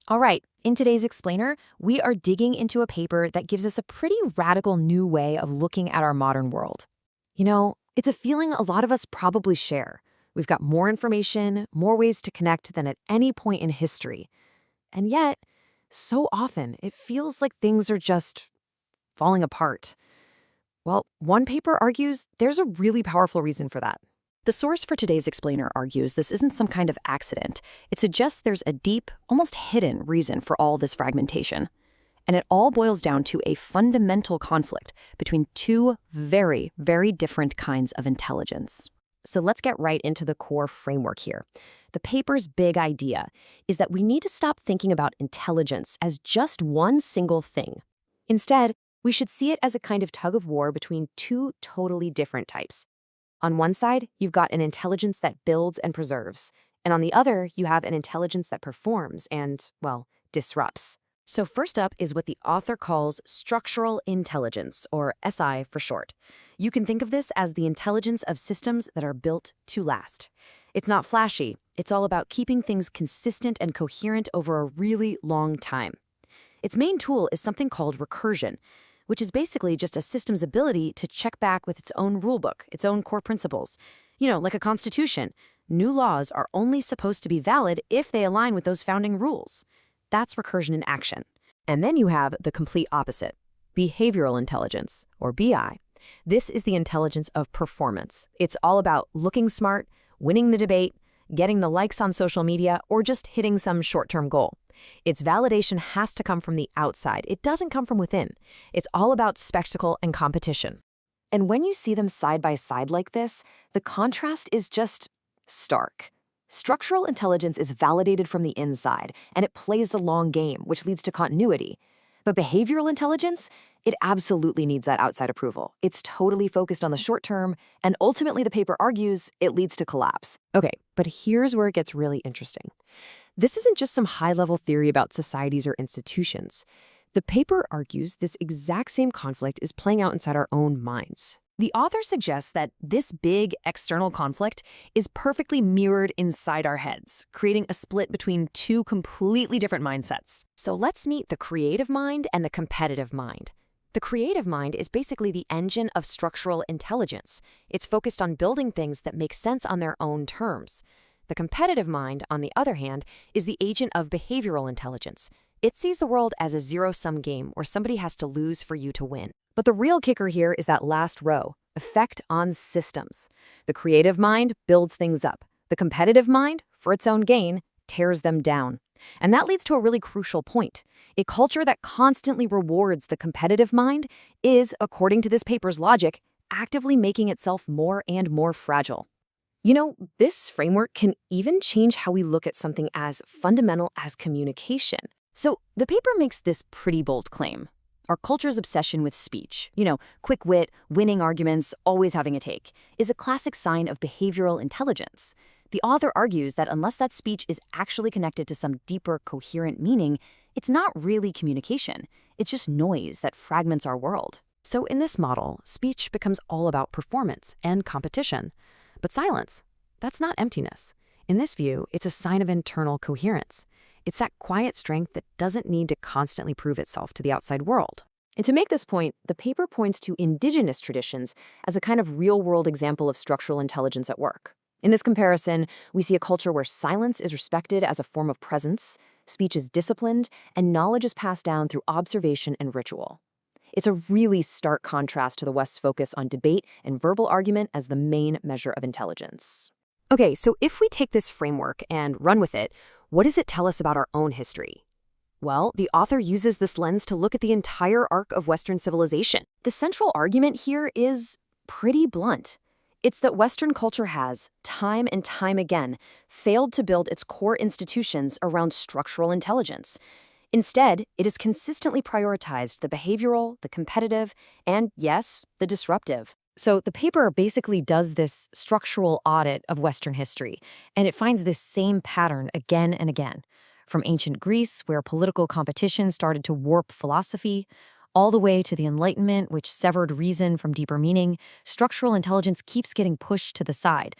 All right, in today's explainer, we are digging into a paper that gives us a pretty radical new way of looking at our modern world. It's a feeling a lot of us probably share. We've got more information, more ways to connect than at any point in history. And yet, so often, it feels like things are just falling apart. Well, one paper argues there's a really powerful reason for that. The source for today's explainer argues this isn't some kind of accident. It suggests there's a deep, almost hidden reason for all this fragmentation. And it all boils down to a fundamental conflict between two very, very different kinds of intelligence. So let's get right into the core framework here. The paper's big idea is that we need to stop thinking about intelligence as just one single thing. Instead, we should see it as a kind of tug of war between two totally different types. On one side, you've got an intelligence that builds and preserves, and on the other, you have an intelligence that performs and, well, disrupts. So first up is what the author calls structural intelligence, or SI for short. You can think of this as the intelligence of systems that are built to last. It's not flashy. It's all about keeping things consistent and coherent over a really long time. Its main tool is something called recursion, which is basically just a system's ability to check back with its own rulebook, its own core principles. Like a constitution, new laws are only supposed to be valid if they align with those founding rules. That's recursion in action. And then you have the complete opposite, behavioral intelligence, or BI. This is the intelligence of performance. It's all about looking smart, winning the debate, getting the likes on social media, or just hitting some short-term goal. Its validation has to come from the outside. It doesn't come from within. It's all about spectacle and competition. And when you see them side by side like this, the contrast is just stark. Structural intelligence is validated from the inside, and it plays the long game, which leads to continuity. But behavioral intelligence, it absolutely needs that outside approval. It's totally focused on the short term, and ultimately the paper argues it leads to collapse. Okay, but here's where it gets really interesting. This isn't just some high-level theory about societies or institutions. The paper argues this exact same conflict is playing out inside our own minds. The author suggests that this big external conflict is perfectly mirrored inside our heads, creating a split between two completely different mindsets. So let's meet the creative mind and the competitive mind. The creative mind is basically the engine of structural intelligence. It's focused on building things that make sense on their own terms. The competitive mind, on the other hand, is the agent of behavioral intelligence. It sees the world as a zero-sum game where somebody has to lose for you to win. But the real kicker here is that last row, effect on systems. The creative mind builds things up. The competitive mind, for its own gain, tears them down. And that leads to a really crucial point. A culture that constantly rewards the competitive mind is, according to this paper's logic, actively making itself more and more fragile. This framework can even change how we look at something as fundamental as communication. So the paper makes this pretty bold claim. Our culture's obsession with speech, quick wit, winning arguments, always having a take, is a classic sign of behavioral intelligence. The author argues that unless that speech is actually connected to some deeper, coherent meaning, it's not really communication. It's just noise that fragments our world. So in this model, speech becomes all about performance and competition. But silence, that's not emptiness. In this view, it's a sign of internal coherence. It's that quiet strength that doesn't need to constantly prove itself to the outside world. And to make this point, the paper points to Indigenous traditions as a kind of real-world example of structural intelligence at work. In this comparison, we see a culture where silence is respected as a form of presence, speech is disciplined, and knowledge is passed down through observation and ritual. It's a really stark contrast to the West's focus on debate and verbal argument as the main measure of intelligence. Okay, so if we take this framework and run with it, what does it tell us about our own history? Well, the author uses this lens to look at the entire arc of Western civilization. The central argument here is pretty blunt. It's that Western culture has, time and time again, failed to build its core institutions around structural intelligence. Instead, it has consistently prioritized the behavioral, the competitive, and, yes, the disruptive. So the paper basically does this structural audit of Western history, and it finds this same pattern again and again. From ancient Greece, where political competition started to warp philosophy, all the way to the Enlightenment, which severed reason from deeper meaning, structural intelligence keeps getting pushed to the side.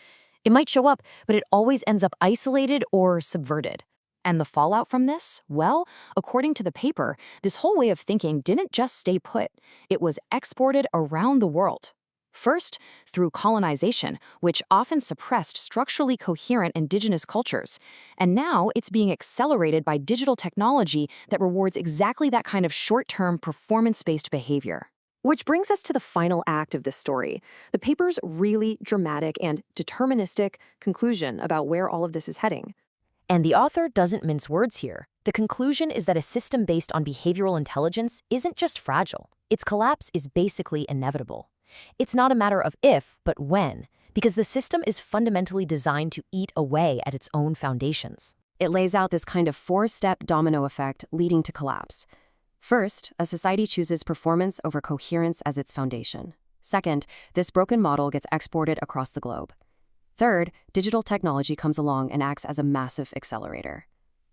It might show up, but it always ends up isolated or subverted. And the fallout from this? Well, according to the paper, this whole way of thinking didn't just stay put. It was exported around the world. First, through colonization, which often suppressed structurally coherent indigenous cultures. And now it's being accelerated by digital technology that rewards exactly that kind of short-term, performance-based behavior. Which brings us to the final act of this story, the paper's really dramatic and deterministic conclusion about where all of this is heading. And the author doesn't mince words here. The conclusion is that a system based on behavioral intelligence isn't just fragile. Its collapse is basically inevitable. It's not a matter of if, but when, because the system is fundamentally designed to eat away at its own foundations. It lays out this kind of four-step domino effect leading to collapse. First, a society chooses performance over coherence as its foundation. Second, this broken model gets exported across the globe. Third, digital technology comes along and acts as a massive accelerator.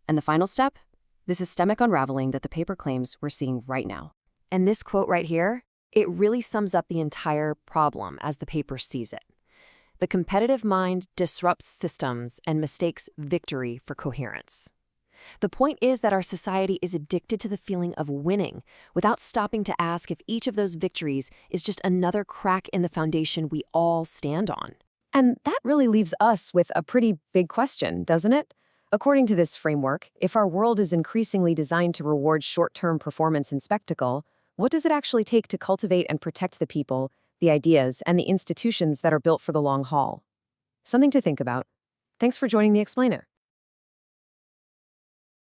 And the final step? The systemic unraveling that the paper claims we're seeing right now. And this quote right here, it really sums up the entire problem as the paper sees it. The competitive mind disrupts systems and mistakes victory for coherence. The point is that our society is addicted to the feeling of winning without stopping to ask if each of those victories is just another crack in the foundation we all stand on. And that really leaves us with a pretty big question, doesn't it? According to this framework, if our world is increasingly designed to reward short-term performance and spectacle, what does it actually take to cultivate and protect the people, the ideas, and the institutions that are built for the long haul? Something to think about. Thanks for joining the Explainer.